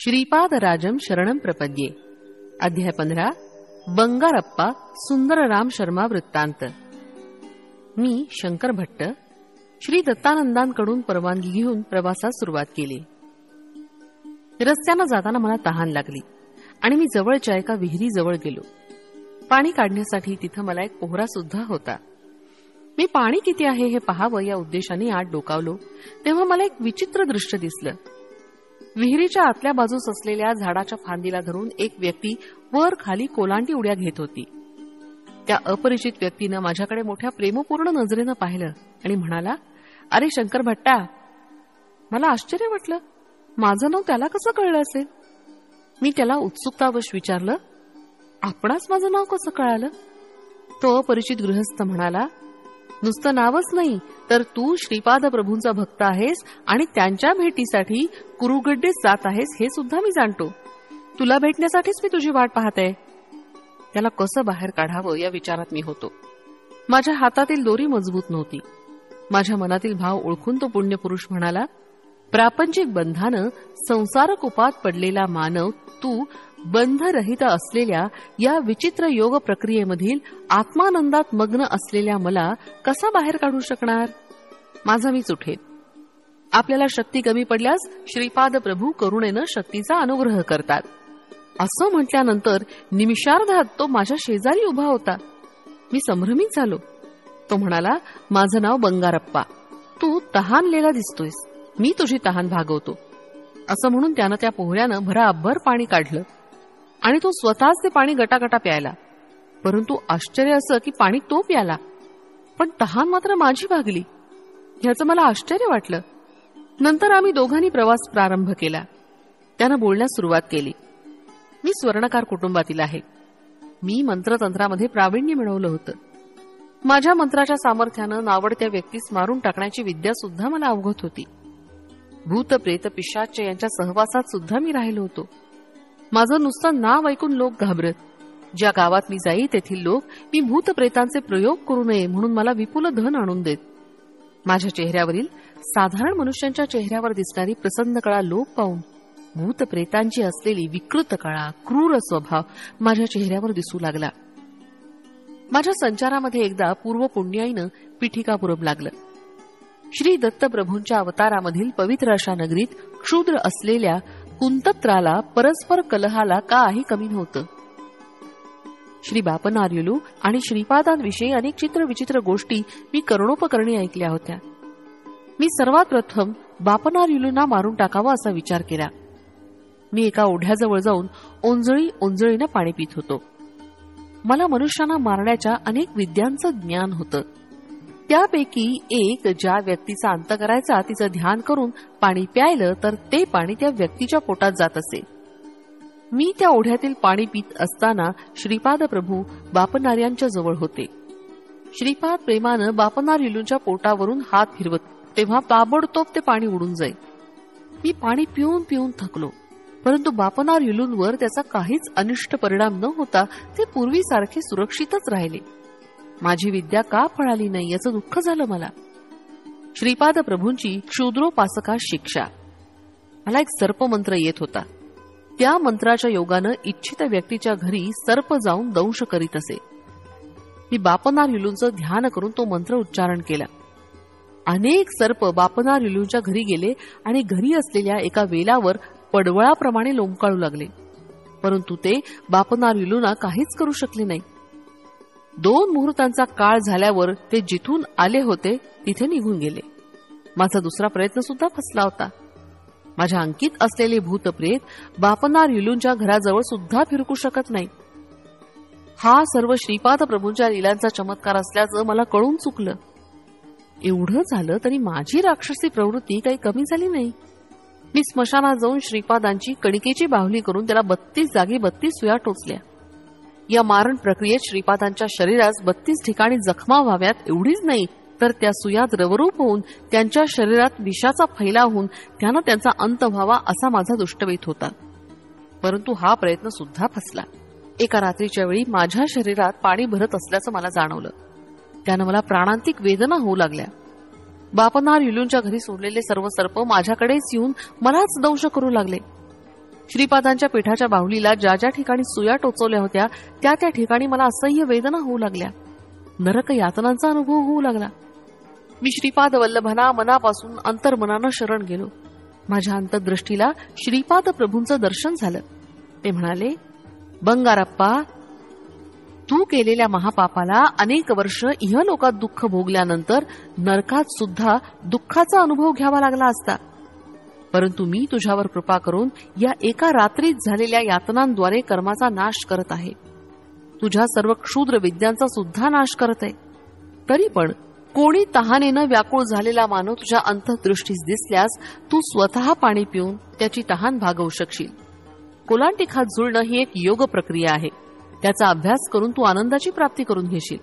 श्रीपादराजं शरणं प्रपद्ये. अध्याय 15. बंगारप्पा सुंदरराम शर्मा वृत्तांत. मी शंकर भट्ट श्री दत्तानंदांकडून परवानगी घेऊन प्रवासास सुरुवात केली. रस्त्यानं जाताना मला तहान लागली आणि मी जवळच्या एका विहिरीजवळ गेलो. पाणी काढण्यासाठी तिथं मला एक पोहरा सुद्धा होता. मी पाणी किती आहे हे पाहावं या उद्देशाने आत डोकावलो तेव्हा मला एक विचित्र दृश्य दिसलं. विहिरीच्या आतल्या बाजूस असलेल्या झाडाच्या फांदीला धरून एक व्यक्ती वर खाली कोलांटी उड्या घेत होती. त्या अपरिचित व्यक्तीनं माझ्याकडे मोठ्या प्रेमपूर्ण नजरेनं पाहिलं आणि म्हणाला, "अरे शंकर भट्टा." मला आश्चर्य वाटलं. माझं नाव त्याला कसं कळलं असेल? मी त्याला उत्सुकतावश विचारलं, "आपणास माझं नाव कसं कळालं?" तो अपरिचित गृहस्थ म्हणाला, "नुसतं नावच नाही तर तू श्रीपाद प्रभूंचा भक्त आहेस आणि त्यांच्या भेटीसाठी कुरुगड्डेस जात आहेस हे सुद्धा मी जाणतो. तुला भेटण्यासाठीच मी तुझी वाट पाहते." त्याला कसं बाहेर काढावं या विचारात मी होतो. माझ्या हातातील दोरी मजबूत नव्हती. माझ्या मनातील भाव ओळखून तो पुण्यपुरुष म्हणाला, "प्रापंचिक बंधानं संसारकुपात पडलेला मानव तू बंधरहित असलेल्या या विचित्र योग प्रक्रियेमधील आत्मानंदात मग्न असलेल्या मला कसा बाहेर काढू शकणार? माझा मीच उठेल. आपल्याला शक्ती कमी पडल्यास श्रीपाद प्रभू करुणेनं शक्तीचा अनुग्रह करतात." असं म्हटल्यानंतर निमिषार्धात तो माझ्या शेजारी उभा होता. मी संभ्रमित झालो. तो म्हणाला, "माझं नाव बंगारप्पा. तू तहानलेला दिसतोयस. मी तुझी तहान भागवतो." असं म्हणून त्यानं त्या पोहऱ्यानं भराभर पाणी काढलं आणि तो स्वतःच ते पाणी गटागटा प्यायला. परंतु आश्चर्य असं की पाणी तो प्याला पण तहान मात्र माझी भागली. ह्याचं मला आश्चर्य वाटलं. नंतर आम्ही दोघांनी प्रवास प्रारंभ केला. त्यानं बोलण्यास सुरुवात केली. "मी स्वर्णकार कुटुंबातील आहे. मी मंत्रतंत्रामध्ये प्रावीण्य मिळवलं होतं. माझ्या मंत्राच्या सामर्थ्यानं नावडत्या व्यक्तीस मारून टाकण्याची विद्या सुद्धा मला अवगत होती. भूत प्रेत पिशाच यांच्या सहवासात सुद्धा मी राहिलो होतो. माझं नुसतं नाव ऐकून लोक घाबरत. ज्या गावात मी जाई तेथील लोक मी भूत प्रेतांचे प्रयोग करू नये म्हणून मला विपुल धन आणून देत. माझ्या चेहऱ्यावरील साधारण मनुष्यांच्या चेहऱ्यावर दिसणारी प्रसन्न कळा लोप पाहून भूत प्रेतांची असलेली विकृत कळा, क्रूर स्वभाव माझ्या चेहऱ्यावर दिसू लागला. माझ्या संचारामध्ये एकदा पूर्व पुण्याईनं पिठिकापुरम लागलं. श्री दत्तप्रभूंच्या अवतारामधील पवित्र अशा नगरीत क्षुद्र असलेल्या कुंतत्राला परस्पर कलहाला काही कमी नव्हतं. श्री बापनार्युलू आणि श्रीपादांविषयी अनेक चित्रविचित्र गोष्टी मी कर्णोपकर्णी ऐकल्या होत्या. मी सर्वात प्रथम बापनार्युलूंना मारून टाकावा असा विचार केला. मी एका ओढ्याजवळ जाऊन ओंजळीनं पाणी पित होतो. मला मनुष्यांना मारण्याच्या अनेक विद्यांचं ज्ञान होतं. त्यापैकी एक ज्या व्यक्तीचा अंत करायचा तिचं ध्यान करून पाणी प्यायलं तर ते पाणी त्या व्यक्तीच्या पोटात जात असे. मी त्या ओढ्यातील पाणी पित असताना श्रीपाद प्रभू बापनार्यांच्या जवळ होते. श्रीपाद प्रेमानं बापनार्युलूंच्या पोटावरून हात फिरवत तेव्हा ताबडतोब ते पाणी उडून जाई. मी पाणी पिऊन पिऊन थकलो परंतु बापनार्युलूंवर त्याचा काहीच अनिष्ट परिणाम न होता ते पूर्वीसारखे सुरक्षितच राहिले. माझी विद्या का फळाली नाही याचं दुःख झालं मला. श्रीपाद प्रभूंची क्षुद्रोपासका शिक्षा. मला एक सर्पमंत्र येत होता. त्या मंत्राच्या योगानं इच्छित व्यक्तीच्या घरी सर्प जाऊन दंश करीत असे. मी बापनार्युलूंचं ध्यान करून तो मंत्र उच्चारण केला. अनेक सर्प बापनार्युलूंच्या घरी गेले आणि घरी असलेल्या एका वेलावर पडवळाप्रमाणे लोंबकाळू लागले. परंतु ते बापनार्युलूंना काहीच करू शकले नाही. 2 मुहूर्तांचा काळ झाल्यावर ते जिथून आले होते तिथे निघून गेले. माझा दुसरा प्रयत्न सुद्धा फसला होता. माझ्या अंकित असलेले भूतप्रेत बापनार्युलूंच्या घराजवळ सुद्धा फिरकू शकत नाही. हा सर्व श्रीपाद प्रभूंच्या लीलांचा चमत्कार असल्याचं मला कळून चुकलं. एवढं झालं तरी माझी राक्षसी प्रवृत्ती काही कमी झाली नाही. मी स्मशानात जाऊन श्रीपादांची कणिकेची बाहुली करून त्याला 32 जागी 32 सुया टोचल्या. या मारण प्रक्रियेत श्रीपादांच्या शरीरास 32 ठिकाणी जखमा व्हाव्यात एवढीच नाही तर त्या सुया द्रवरूप होऊन त्यांच्या शरीरात विषाचा फैलाव होऊन त्यानं त्यांचा अंत व्हावा असा माझा दुष्टवेध होता. परंतु हा प्रयत्न सुद्धा फसला. एका रात्रीच्या वेळी माझ्या शरीरात पाणी भरत असल्याचं मला जाणवलं. त्यानं मला प्राणांतिक वेदना होऊ लागल्या. बापनार्युलूंच्या घरी सोडलेले सर्व सर्प माझ्याकडेच येऊन मलाच दंश करू लागले. श्रीपादांच्या पिठाच्या बाहुलीला ज्या ज्या ठिकाणी सुया टोचवल्या होत्या त्या त्या ठिकाणी मला असह्य वेदना होऊ लागल्या. नरक यातनांचा अनुभव होऊ लागला. मी श्रीपाद वल्लभांना मनापासून अंतर्मनानं शरण गेलो. माझ्या अंतर्दृष्टीला श्रीपाद प्रभूंचं दर्शन झालं. ते म्हणाले, बंगारप्पा, तू केलेल्या महापापाला अनेक वर्ष इहलोकात दुःख भोगल्यानंतर नरकात सुद्धा दुःखाचा अनुभव घ्यावा लागला असता. परंतु मी तुझ्यावर कृपा करून या एका रात्रीत झालेल्या यातनांद्वारे कर्माचा नाश करत आहे. तुझ्या सर्व क्षुद्र विद्यांचा सुद्धा नाश करत आहे. तरी पण कोणी तहानेनं व्याकुळ झालेला मानव तुझ्या अंतर्दृष्टीस दिसल्यास तू स्वतः पाणी पिऊन त्याची तहान भागवू शकशील. कोलांटी खात जुळणं ही एक योग प्रक्रिया आहे. त्याचा अभ्यास करून तू आनंदाची प्राप्ती करून घेशील.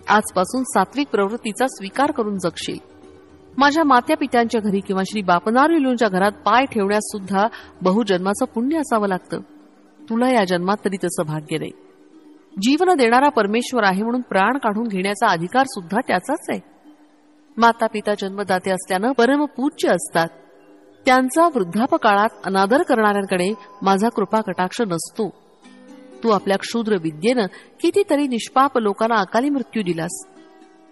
आजपासून सात्विक प्रवृत्तीचा स्वीकार करून जगशील. माझ्या मात्या पित्यांच्या घरी किंवा श्री बापनारविलूंच्या घरात पाय ठेवण्यास सुद्धा बहुजन्माचं पुण्य असावं लागतं. तुला या जन्मात तरी तसं भाग्य नाही. जीवन देणारा परमेश्वर आहे म्हणून प्राण काढून घेण्याचा अधिकार सुद्धा त्याचाच आहे. माता पिता जन्मदाते असल्यानं परमपूज्य असतात. त्यांचा वृद्धापकाळात अनादर करणाऱ्यांकडे माझा कृपा कटाक्ष नसतो. तू आपल्या क्षुद्र विद्येनं कितीतरी निष्पाप लोकांना अकाली मृत्यू दिलास.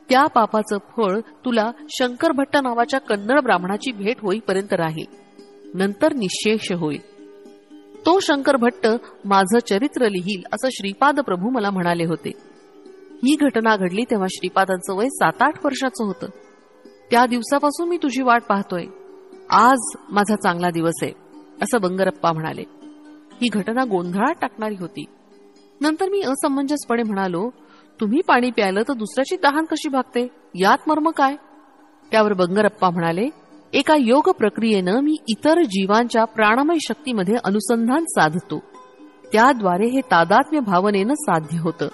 त्या पापाचं फळ तुला शंकर भट्ट नावाच्या कन्नड ब्राह्मणाची भेट होईपर्यंत राहील. नंतर निःशेष होईल. तो शंकर भट्ट माझं चरित्र लिहील असं श्रीपाद प्रभू मला म्हणाले होते. ही घटना घडली तेव्हा श्रीपादांचं वय 7-8 वर्षाचं होतं. त्या दिवसापासून मी तुझी वाट पाहतोय. आज माझा चांगला दिवस आहे असं बंगारप्पा म्हणाले. ही घटना गोंधळात टाकणारी होती. नंतर मी असमंजसपणे म्हणालो, तुम्ही पाणी प्यायलं तर दुसऱ्याची तहान कशी भागते, यात मर्म काय? त्यावर बंगारप्पा म्हणाले, एका योग प्रक्रियेनं मी इतर जीवांच्या प्राणमय शक्तीमध्ये अनुसंधान साधतो. त्याद्वारे हे तादात्म्य भावनेनं साध्य होतं.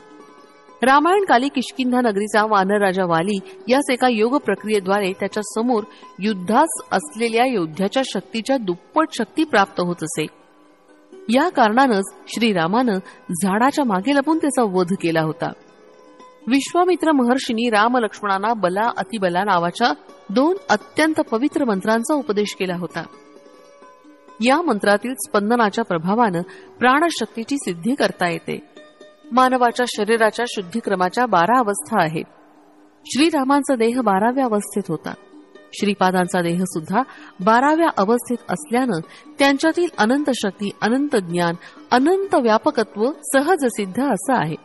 रामायणकाली किष्किंधा नगरीचा वानरराजा वाली यास एका योग प्रक्रियेद्वारे त्याच्या समोर युद्धास असलेल्या योद्ध्याच्या शक्तीच्या दुप्पट शक्ती प्राप्त होत असे. या कारणानंच श्रीरामानं झाडाच्या मागे लपून त्याचा वध केला होता. विश्वामित्र महर्षींनी राम लक्ष्मणांना बला अतिबला नावाच्या 2 अत्यंत पवित्र मंत्रांचा उपदेश केला होता. या मंत्रातील स्पंदनाच्या प्रभावानं प्राणशक्तीची सिद्धी करता येते. मानवाच्या शरीराच्या शुद्धीक्रमाच्या 12 अवस्था आहेत. श्रीरामांचा देह 12व्या अवस्थेत होता. श्रीपादांचा देह सुद्धा 12व्या अवस्थेत असल्यानं त्यांच्यातील अनंत शक्ती, अनंत ज्ञान, अनंत व्यापकत्व सहज सिद्ध असं आहे.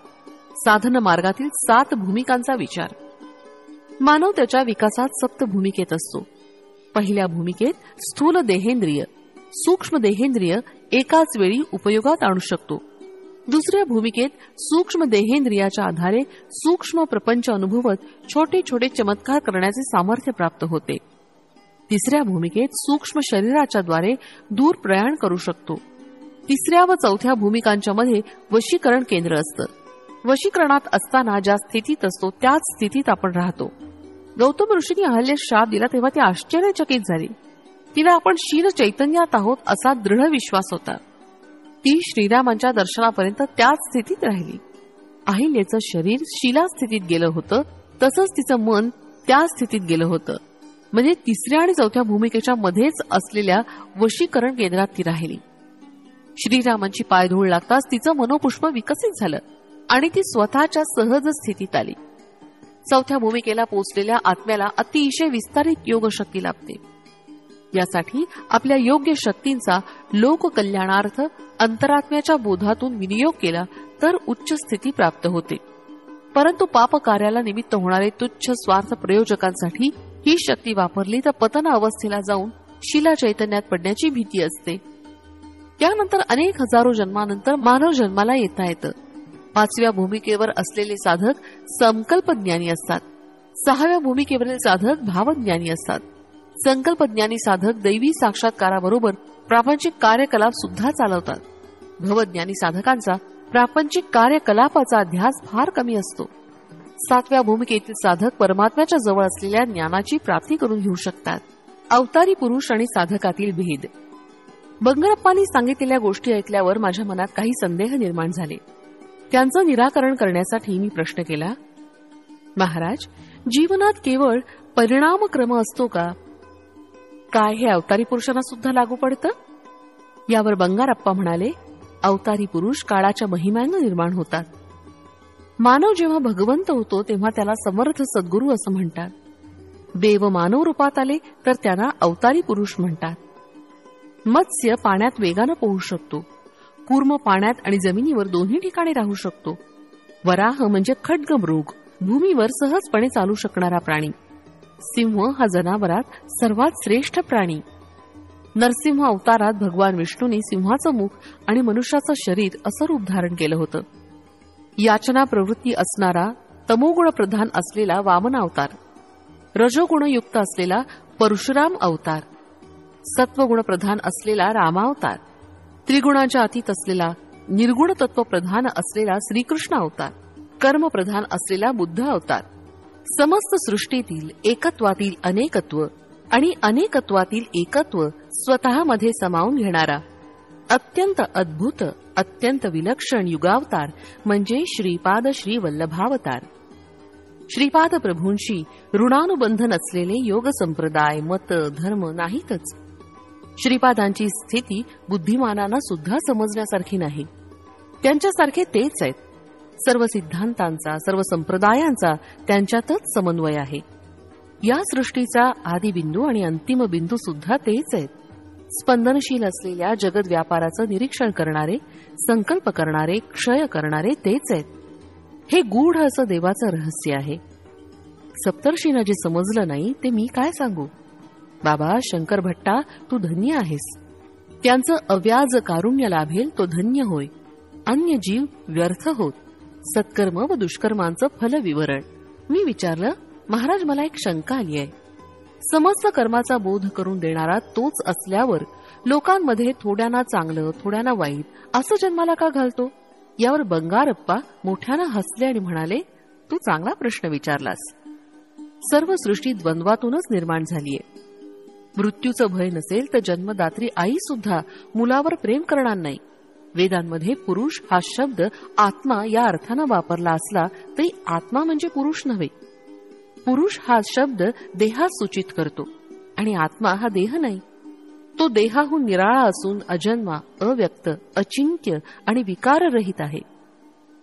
साधन मार्गातील 7 भूमिकांचा विचार. मानव त्याच्या विकासात 7 भूमिकेत असतो. पहिल्या भूमिकेत स्थूल देहेंद्रिय, सूक्ष्म देहेंद्रिय एकाच वेळी उपयोगात आणू शकतो. दुसऱ्या भूमिकेत सूक्ष्म देहेंद्रियाच्या आधारे सूक्ष्म प्रपंच अनुभवत छोटे छोटे चमत्कार करण्याचे सामर्थ्य प्राप्त होते. तिसऱ्या भूमिकेत सूक्ष्म शरीराच्या द्वारे दूर प्रयाण करू शकतो. तिसऱ्या व चौथ्या भूमिकांच्या मध्ये वशीकरण केंद्र असतं. वशीकरणात असताना ज्या स्थितीत असतो त्याच स्थितीत आपण राहतो. गौतम ऋषींनी अहल्येस शाप दिला तेव्हा ती आश्चर्यचकित झाली. तिला आपण शील चैतन्यात आहोत असा दृढ विश्वास होता. ती श्रीरामांच्या दर्शनापर्यंत त्याच स्थितीत राहिली. अहिल्याचं शरीर शिला स्थितीत गेलं होतं, तसंच तिचं मन त्या स्थितीत गेलं होतं. म्हणजे तिसऱ्या आणि चौथ्या भूमिकेच्या मध्येच असलेल्या वशीकरण केंद्रात ती राहिली. श्रीरामांची पायधूळ लागताच तिचं मनोपुष्प विकसित झालं आणि ती स्वतःच्या सहज स्थितीत आली. चौथ्या भूमिकेला पोचलेल्या आत्म्याला अतिशय विस्तारित योगशक्ती लाभते. यासाठी आपल्या योग्य शक्तींचा लोककल्याणार्थ अंतरात्म्याच्या बोधातून विनियोग केला तर उच्च स्थिती प्राप्त होते. परंतु पाप कार्याला निमित्त होणारे तुच्छ स्वार्थ प्रयोजकांसाठी ही शक्ती वापरली तर पतन अवस्थेला जाऊन शिला चैतन्यात पडण्याची भीती असते. त्यानंतर अनेक हजारो जन्मानंतर मानव जन्माला येता येतं. 5व्या भूमिकेवर असलेले साधक संकल्पज्ञानी असतात. 6व्या भूमिकेवरील साधक भावज्ञानी असतात. संकल्पज्ञानी साधक दैवी साक्षात्काराबरोबर प्रापंचिक कार्यकलाप सुद्धा चालवतात. भवज्ञानी साधकांचा प्रापंचिक कार्यकलापाचा ध्यास फार कमी असतो. 7व्या भूमिकेतील साधक परमात्म्याच्या जवळ असलेल्या ज्ञानाची प्राप्ती करून घेऊ शकतात. अवतारी पुरुष आणि साधकातील भेद. बंगारप्पांनी सांगितलेल्या गोष्टी ऐकल्यावर माझ्या मनात काही संदेह निर्माण झाले. त्यांचं निराकरण करण्यासाठी मी प्रश्न केला, महाराज, जीवनात केवळ परिणामक्रम असतो का? काय हे अवतारी पुरुषांना सुद्धा लागू पडतं? यावर बंगारप्पा म्हणाले, अवतारी पुरुष काळाच्या महिम्यानं निर्माण होतात. मानव जेव्हा भगवंत होतो तेव्हा त्याला समर्थ सद्गुरू असं म्हणतात. देव मानव रूपात आले तर त्यांना अवतारी पुरुष म्हणतात. मत्स्य पाण्यात वेगानं पोहू शकतो. कूर्म पाण्यात आणि जमिनीवर दोन्ही ठिकाणी राहू शकतो. वराह म्हणजे खड्गमृग, भूमीवर सहजपणे चालू शकणारा प्राणी. सिंह हा जनावरात सर्वात श्रेष्ठ प्राणी. नरसिंह अवतारात भगवान विष्णूंनी सिंहाचं मुख आणि मनुष्याचं शरीर असं रूप धारण केलं होतं. याचना प्रवृत्ती असणारा तमोगुण प्रधान असलेला वामन अवतार, रजोगुणयुक्त असलेला परशुराम अवतार, सत्वगुण प्रधान असलेला रामावतार, त्रिगुणाच्या अतीत असलेला निर्गुण तत्व प्रधान असलेला श्रीकृष्ण अवतार, कर्मप्रधान असलेला बुद्ध अवतार, समस्त सृष्टीतील एकत्वातील अनेकत्व आणि अनेकत्वातील एकत्व स्वतःमध्ये सामावून घेणारा अत्यंत अद्भुत, अत्यंत विलक्षण युगावतार म्हणजे श्रीपाद श्री वल्लभावतार. श्रीपाद प्रभूंशी ऋणानुबंध नसलेले योग संप्रदाय, मत, धर्म नाहीतच. श्रीपादांची स्थिती बुद्धिमानांना सुद्धा समजण्यासारखी नाही. त्यांच्यासारखे तेच आहेत. सर्व सिद्धांतांचा, सर्व संप्रदायांचा त्यांच्यातच समन्वय आहे. या सृष्टीचा आदिबिंदू आणि अंतिम बिंदू सुद्धा तेच आहेत. स्पंदनशील असलेल्या जगत व्यापाराचं निरीक्षण करणारे, संकल्प करणारे, क्षय करणारे तेच आहेत. हे गूढ असं देवाचं रहस्य आहे. सप्तर्षींना जे समजलं नाही ते मी काय सांगू. बाबा शंकर भट्टा, तू धन्य आहेस. त्यांचं अव्याज कारुण्य लाभेल तो धन्य होय. अन्य जीव व्यर्थ होत. सत्कर्म व दुष्कर्मांचं फल विवरण. मी विचारलं, महाराज मला एक शंका आली आहे. समस्त कर्माचा बोध करून देणारा तोच असल्यावर लोकांमध्ये थोड्यांना चांगलं, थोड्यांना वाईट असं जन्माला का घालतो. यावर बंगारप्पा मोठ्यानं हसले आणि म्हणाले, तू चांगला प्रश्न विचारलास. सर्व सृष्टी द्वंद्वातूनच निर्माण झालीय. मृत्यूचं भय नसेल तर जन्मदात्री आई सुद्धा मुलावर प्रेम करणार नाही. वेदांमध्ये पुरुष हा शब्द आत्मा या अर्थानं वापरला असला तरी आत्मा म्हणजे पुरुष नव्हे. पुरुष हा शब्द देहास सूचित करतो आणि आत्मा हा देह नाही. तो देहाहून निराळा असून अजन्मा, अव्यक्त, अचिंत्य आणि विकाररहित आहे.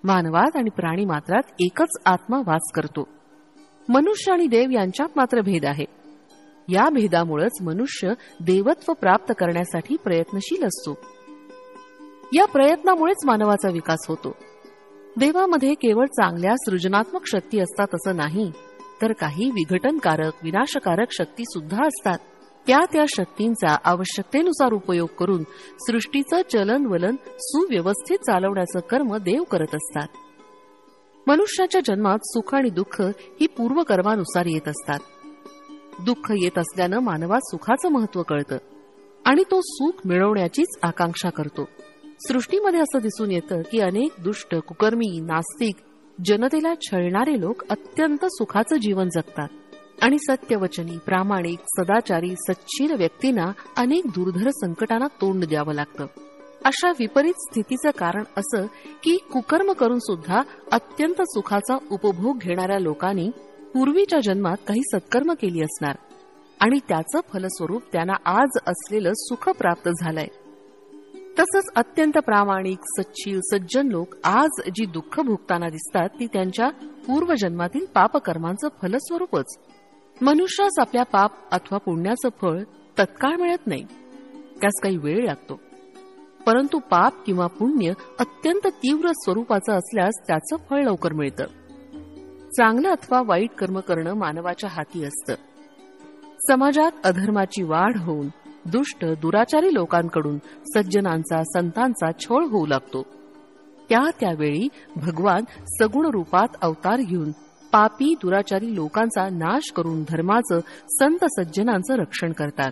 मानवात आणि प्राणी मात्रात एकच आत्मा वास करतो. मनुष्य आणि देव यांच्यात मात्र भेद आहे. या भेदामुळेच मनुष्य देवत्व प्राप्त करण्यासाठी प्रयत्नशील असतो. या प्रयत्नामुळेच मानवाचा विकास होतो. देवामध्ये केवळ चांगल्या सृजनात्मक शक्ती असतात असं नाही, तर काही विघटनकारक, विनाशकारक शक्ती सुद्धा असतात. त्या शक्तींचा आवश्यकतेनुसार उपयोग करून सृष्टीचं चलनवलन सुव्यवस्थित चालवण्याचं कर्म देव करत असतात. मनुष्याच्या जन्मात सुख आणि दुःख ही पूर्वकर्मानुसार येत असतात. दुःख येत असल्यानं मानवात सुखाचं महत्त्व कळतं आणि तो सुख मिळवण्याचीच आकांक्षा करतो. सृष्टीमध्ये असं दिसून येतं की अनेक दुष्ट, कुकर्मी, नास्तिक, जनतेला छळणारे लोक अत्यंत सुखाचं जीवन जगतात आणि सत्यवचनी, प्रामाणिक, सदाचारी, सच्शील व्यक्तींना अनेक दुर्धर संकटांना तोंड द्यावं लागतं. अशा विपरीत स्थितीचं कारण असं की कुकर्म करून सुद्धा अत्यंत सुखाचा उपभोग घेणाऱ्या लोकांनी पूर्वीच्या जन्मात काही सत्कर्म केली असणार आणि त्याचं फलस्वरूप त्यांना आज असलेलं सुख प्राप्त झालंय. तसंच अत्यंत प्रामाणिक, सच्शील, सज्जन लोक आज जी दुःख भोगताना दिसतात ती त्यांच्या पूर्वजन्मातील पापकर्मांचं फलस्वरूपच. मनुष्यास आपल्या पाप अथवा पुण्याचं फळ तत्काळ मिळत नाही, त्यास काही वेळ लागतो. परंतु पाप किंवा पुण्य अत्यंत तीव्र स्वरूपाचं असल्यास त्याचं फळ लवकर मिळतं. चांगलं अथवा वाईट कर्म करणं मानवाच्या हाती असतं. समाजात अधर्माची वाढ होऊन दुष्ट, दुराचारी लोकांकडून सज्जनांचा, संतांचा छळ होऊ लागतो. त्यावेळी भगवान सगुण रूपात अवतार घेऊन पापी, दुराचारी लोकांचा नाश करून धर्माचं, संत सज्जनांचं रक्षण करतात.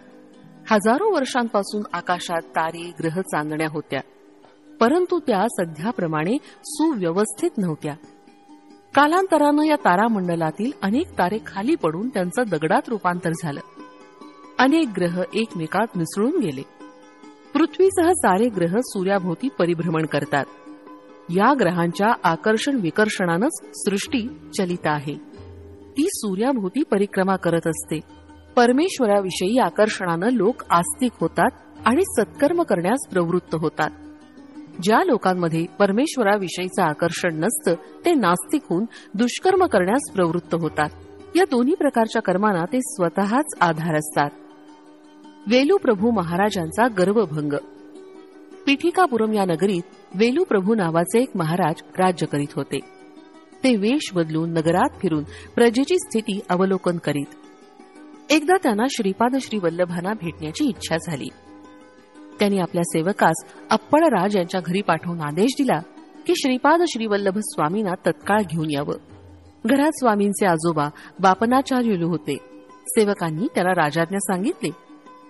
हजारो वर्षांपासून आकाशात तारे, ग्रह, चांदण्या होत्या, परंतु त्या सध्याप्रमाणे सुव्यवस्थित नव्हत्या. कालांतरानं या तारामंडलातील अनेक तारे खाली पडून त्यांचं दगडात रूपांतर झालं. अनेक ग्रह एकमेकात मिसळून गेले. पृथ्वीसह सारे ग्रह सूर्याभोवती परिभ्रमण करतात. या ग्रहांच्या आकर्षण विकर्षणानंच सृष्टी चलित आहे. ती सूर्याभोवती परिक्रमा करत असते. परमेश्वराविषयी आकर्षणानं लोक आस्तिक होतात आणि सत्कर्म करण्यास प्रवृत्त होतात. ज्या लोकांमध्ये परमेश्वराविषयीचं आकर्षण नसतं ते नास्तिक होऊन दुष्कर्म करण्यास प्रवृत्त होतात. या दोन्ही प्रकारच्या कर्मांना ते स्वतःच आधार असतात. वेलूप्रभू महाराजांचा गर्वभंग. पिठिकापुरम या नगरीत वेलूप्रभू नावाचे एक महाराज राज्य करीत होते. ते वेश बदलून नगरात फिरून प्रजेची स्थिती अवलोकन करीत. एकदा त्यांना श्रीपाद श्री वल्लभांना भेटण्याची इच्छा झाली. त्यांनी आपल्या सेवकास अप्पळराज यांच्या घरी पाठवून आदेश दिला की श्रीपाद श्री वल्लभ स्वामींना तत्काळ घेऊन यावं. घरात स्वामींचे आजोबा बापनाचार्युलू होते. सेवकांनी त्याला राजाज्ञा सांगितले.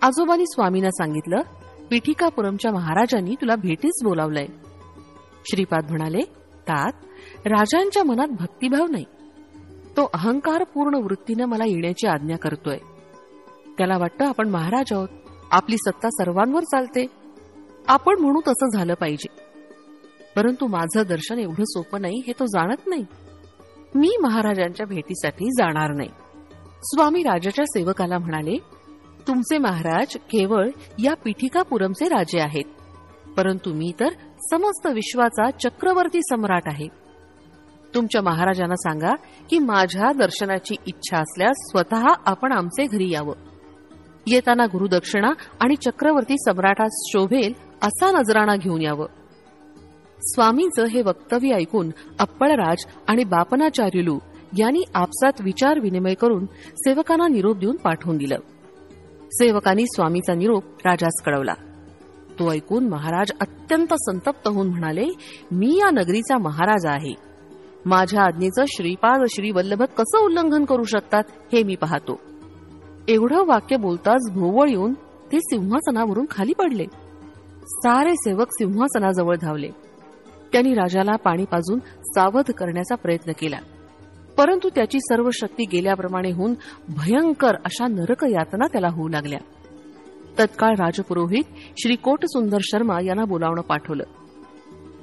आजोबांनी स्वामींना सांगितलं, पिठिकापुरमच्या महाराजांनी तुला भेटीस बोलावलंय. श्रीपाद म्हणाले, तात, राजांच्या मनात भक्तिभाव नाही. तो अहंकारपूर्ण वृत्तीनं मला येण्याची आज्ञा करतोय. त्याला वाटतं आपण महाराज आहोत, आपली सत्ता सर्वांवर चालते, आपण म्हणू तसं झालं पाहिजे. परंतु माझं दर्शन एवढं सोपं नाही हे तो जाणत नाही. मी महाराजांच्या भेटीसाठी जाणार नाही. स्वामी राजाच्या सेवकाला म्हणाले, तुमचे महाराज केवळ या पिठिकापुरमचे राजे आहेत, परंतु मी तर समस्त विश्वाचा चक्रवर्ती सम्राट आहे. तुमच्या महाराजांना सांगा की माझ्या दर्शनाची इच्छा असल्यास स्वतः आपण आमचे घरी यावं. येताना गुरुदक्षिणा आणि चक्रवर्ती सम्राटास शोभेल असा नजराणा घेऊन यावं. स्वामींचं हे वक्तव्य ऐकून अप्पळराज आणि बापनाचार्युलू यांनी आपसात विचार विनिमय करून सेवकांना निरोप देऊन पाठवून दिलं. सेवकांनी स्वामीचा निरोप राजास कळवला. तो ऐकून महाराज अत्यंत संतप्त होऊन म्हणाले, मी या नगरीचा महाराज आहे. माझ्या आज्ञेचं श्रीपाद श्री वल्लभ कसं उल्लंघन करू शकतात हे मी पाहतो. एवढं वाक्य बोलताच भोवळ येऊन ते सिंहासनावरून खाली पडले. सारे सेवक सिंहासनाजवळ धावले. त्यांनी राजाला पाणी पाजून सावध करण्याचा प्रयत्न केला, परंतु त्याची सर्व शक्ती गेल्याप्रमाणे होऊन भयंकर अशा नरक यातना त्याला होऊ लागल्या. तत्काळ राजपुरोहित श्री कोटसुंदर शर्मा यांना बोलावणं पाठवलं.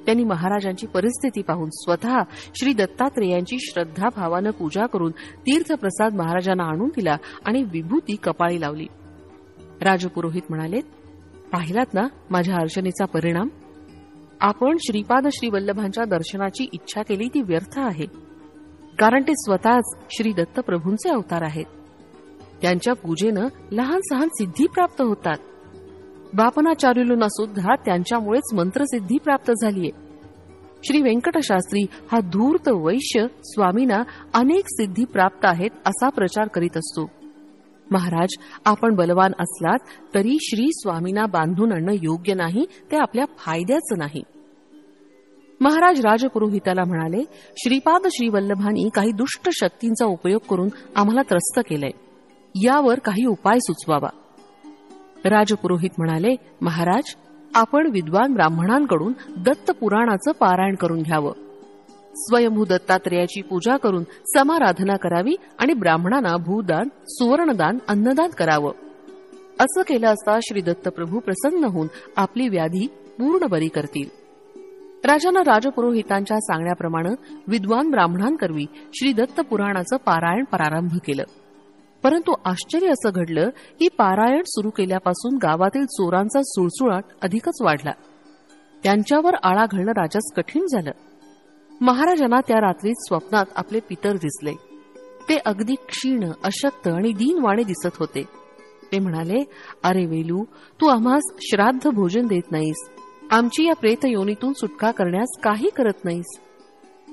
त्यांनी महाराजांची परिस्थिती पाहून स्वतः श्री दत्तात्रेयांची श्रद्धाभावानं पूजा करून तीर्थप्रसाद महाराजांना आणून दिला आणि विभूती कपाळी लावली. राजपुरोहित म्हणाले, पाहिलात ना माझ्या अर्चनेचा परिणाम. आपण श्रीपाद श्री वल्लभांच्या दर्शनाची इच्छा केली ती व्यर्थ आहे, कारण ते स्वतःच श्री दत्त प्रभूंचे अवतार आहेत. त्यांच्या पूजेनं लहान सहान सिद्धी प्राप्त होतात. बापनाचार्युलूंना सुद्धा त्यांच्यामुळेच मंत्रसिद्धी प्राप्त झालीय. श्री व्यंकटशास्त्री हा धूर्त वैश्य स्वामींना अनेक सिद्धी प्राप्त आहेत असा प्रचार करीत असतो. महाराज, आपण बलवान असलात तरी श्री स्वामींना बांधून आणणं योग्य नाही, ते आपल्या फायद्याचं नाही. महाराज राजपुरोहिताला म्हणाले, श्रीपाद श्री वल्लभांनी काही दुष्ट शक्तींचा उपयोग करून आम्हाला त्रस्त केलंय, यावर काही उपाय सुचवावा. राजपुरोहित म्हणाले, महाराज, आपण विद्वान ब्राह्मणांकडून दत्त पुराणाचं पारायण करून घ्यावं. स्वयंभू दत्तात्रेयाची पूजा करून समाराधना करावी आणि ब्राह्मणांना भूदान, सुवर्णदान, अन्नदान करावं. असं केलं असता श्री दत्तप्रभू प्रसन्न होऊन आपली व्याधी पूर्ण बरी करतील. राजानं राजपुरोहितांच्या सांगण्याप्रमाणे विद्वान ब्राह्मणांकरवी श्री दत्त पुराणाचं पारायण प्रारंभ केलं. परंतु आश्चर्य असं घडलं की पारायण सुरू केल्यापासून गावातील चोरांचा सुळसुळाट अधिकच वाढला. त्यांच्यावर आळा घालणं राजास कठीण झालं. महाराजांना त्या रात्रीत स्वप्नात आपले पितर दिसले. ते अगदी क्षीण, अशक्त आणि दीनवाणे दिसत होते. ते म्हणाले, अरे वेलू, तू आम्हास श्राद्ध भोजन देत नाहीस, आमची या प्रेत योनीतून सुटका करण्यास काही करत नाहीस.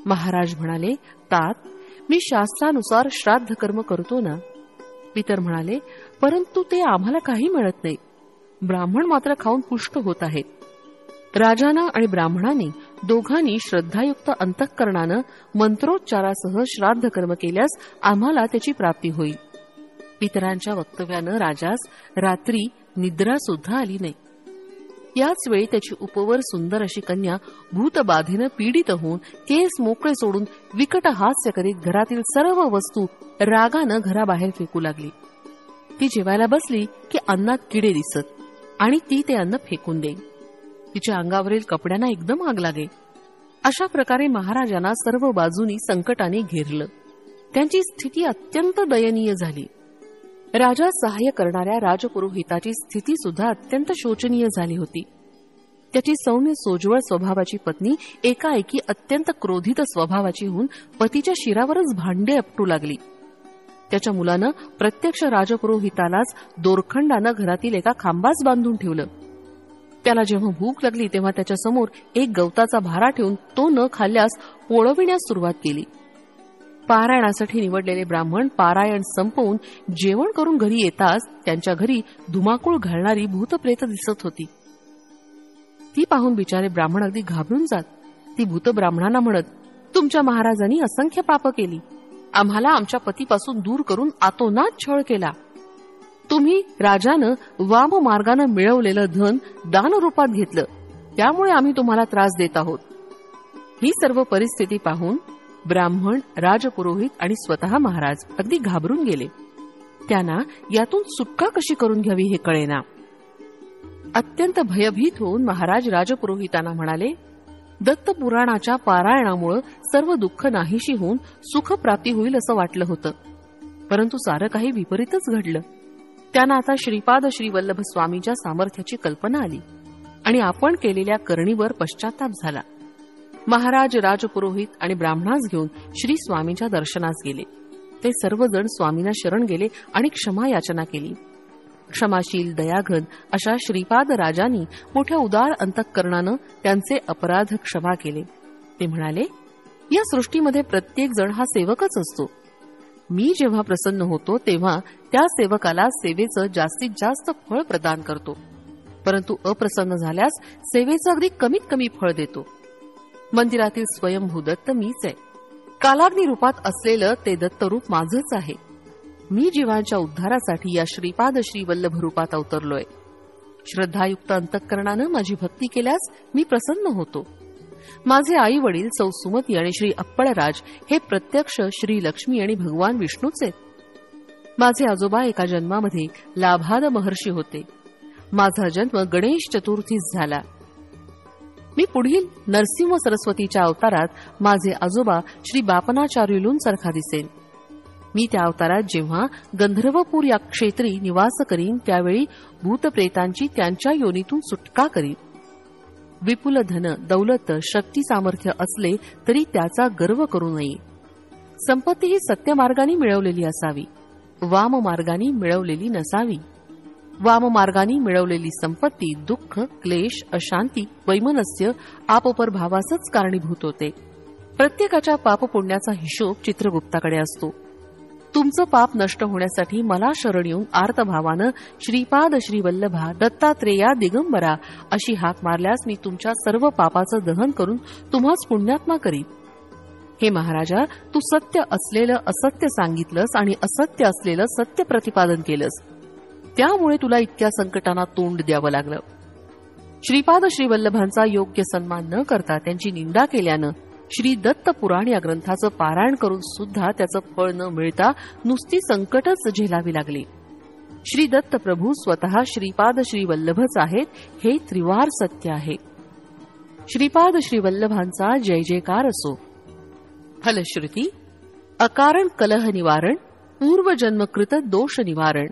महाराज म्हणाले, तात, मी शास्त्रानुसार श्राद्ध कर्म करतो ना. पितर म्हणाले, परंतु ते आम्हाला काही मिळत नाही. ब्राह्मण मात्र खाऊन पुष्ट होत आहेत. राजानं आणि ब्राह्मणांनी दोघांनी श्रद्धायुक्त अंतःकरणानं मंत्रोच्चारासह श्राद्ध कर्म केल्यास आम्हाला त्याची प्राप्ती होईल. पितरांच्या वक्तव्यानं राजास रात्री निद्रा सुद्धा आली नाही. याच वेळी त्याची उपवर सुंदर अशी कन्या भूतबाधेनं पीडित होऊन केस मोकळे सोडून विकट हास्य करीत घरातील सर्व वस्तू रागानं घराबाहेर फेकू लागली. ती जेवायला बसली की अन्नात किडे दिसत आणि ती ते अन्न फेकून देई. तिच्या अंगावरील कपड्यांना एकदम आग लागे. अशा प्रकारे महाराजांना सर्व बाजूनी संकटाने घेरलं. त्यांची स्थिती अत्यंत दयनीय झाली. राजा सहाय्य करणाऱ्या राजपुरोहिताची स्थिती सुद्धा अत्यंत शोचनीय झाली होती. त्याची सौम्य सोज्वळ स्वभावाची पत्नी एकाएकी अत्यंत क्रोधित स्वभावाची होऊन पतीच्या शिरावरच भांडे आपटू लागली. त्याच्या मुलानं प्रत्यक्ष राजपुरोहितालाच दोरखंडानं घरातील एका खांबास बांधून ठेवलं. त्याला जेव्हा भूक लागली तेव्हा त्याच्यासमोर एक गवताचा भारा ठेवून तो न खाल्ल्यास पोळविण्यास सुरुवात केली. पारायणासाठी निवडलेले ब्राह्मण पारायण संपवून जेवण करून घरी येताच त्यांच्या घरी धुमाकूळ घालणारी भूतप्रेत दिसत होती. ती पाहून बिचारे ब्राह्मण अगदी घाबरून जात. ती भूत ब्राह्मणांना म्हणत, तुमच्या महाराजांनी असंख्य पाप केली. आम्हाला आमच्या पतीपासून दूर करून आतोनात छळ केला. तुम्ही राजानं वाम मार्गानं मिळवलेलं धन दानरूपात घेतलं, त्यामुळे आम्ही तुम्हाला त्रास देत आहोत. ही सर्व परिस्थिती पाहून ब्राह्मण, राजपुरोहित आणि स्वतः महाराज अगदी घाबरून गेले. त्यांना यातून सुटका कशी करून घ्यावी हे कळेना. अत्यंत भयभीत होऊन महाराज राजपुरोहितांना म्हणाले, दत्तपुराणाच्या पारायणामुळे सर्व दुःख नाहीशी होऊन सुखप्राप्ती होईल असं वाटलं होतं, परंतु सारं काही विपरीतच घडलं. त्यांना आता श्रीपाद श्रीवल्लभ स्वामींच्या सामर्थ्याची कल्पना आली आणि आपण केलेल्या करणीवर पश्चाताप झाला. महाराज राजपुरोहित आणि ब्राह्मणास घेऊन श्री स्वामींच्या दर्शनास गेले. ते सर्वजण स्वामींना शरण गेले आणि क्षमा याचना केली. क्षमाशील दयाघन अशा श्रीपाद राजांनी मोठ्या उदार अंतःकरणानं त्यांचे अपराध क्षमा केले. ते म्हणाले, या सृष्टीमध्ये प्रत्येक जण हा सेवकच असतो. मी जेव्हा प्रसन्न होतो तेव्हा त्या सेवकाला सेवेचं जास्तीत जास्त फळ प्रदान करतो, परंतु अप्रसन्न झाल्यास सेवेचं अगदी कमीत कमी फळ देतो. मंदिरातील स्वयंभू दत्त मीच आहे. कालाग्नी रूपात असलेलं ते दत्तरूप माझंच आहे. मी जीवांच्या उद्धारासाठी या श्रीपाद श्रीवल्लभ रूपात अवतरलोय. श्रद्धायुक्त अंतःकरणानं माझी भक्ती केल्यास मी प्रसन्न होतो. माझे आई वडील सौ सुमती आणि श्री अप्पळराज हे प्रत्यक्ष श्री लक्ष्मी आणि भगवान विष्णूच आहेत. माझे आजोबा एका जन्मामध्ये लाभाद महर्षी होते. माझा जन्म गणेश चतुर्थीस झाला. मी पुढील नरसिंह सरस्वतीच्या अवतारात माझे आजोबा श्री बापनाचार्युलून सारखा दिसेन. मी त्या अवतारात जेव्हा गंधर्वपूर या क्षेत्री निवास करीन त्यावेळी भूतप्रेतांची त्यांच्या योनीतून सुटका करीन. विपुल धन, दौलत, शक्ती, सामर्थ्य असले तरी त्याचा गर्व करू नये. संपत्ती ही सत्यमार्गाने मिळवलेली असावी, वाम मार्गाने मिळवलेली नसावी. वाम मार्गाने मिळवलेली संपत्ती दुःख, क्लेश, अशांती, वैमनस्य, आपपरभावासच कारणीभूत होते. प्रत्येकाच्या पापपुण्याचा हिशोब चित्रगुप्ताकडे असतो. तुमचं पाप नष्ट होण्यासाठी मला शरण येऊन आर्तभावानं श्रीपाद श्रीवल्लभा दत्तात्रेया दिगंबरा अशी हाक मारल्यास मी तुमच्या सर्व पापाचं दहन करून तुम्हाच पुण्यात्मा करीन. हे महाराजा, तू सत्य असलेलं असत्य सांगितलंस आणि असत्य असलेलं सत्य प्रतिपादन केलंस, त्यामुळे तुला इतक्या संकटांना तोंड द्यावं लागलं. श्रीपाद श्रीवल्लभांचा योग्य सन्मान न करता त्यांची निंदा केल्यानं श्री दत्त पुराण या ग्रंथाचं पारायण करून सुद्धा त्याचं फळ न मिळता नुसती संकटच झेलावी लागली. श्री दत्त प्रभू स्वतः श्रीपाद श्रीवल्लभच आहेत हे त्रिवार सत्य आहे. श्रीपाद श्रीवल्लभांचा जय जयकार असो. फलश्रुती: अकारण कलह निवारण, पूर्वजन्मकृत दोष निवारण.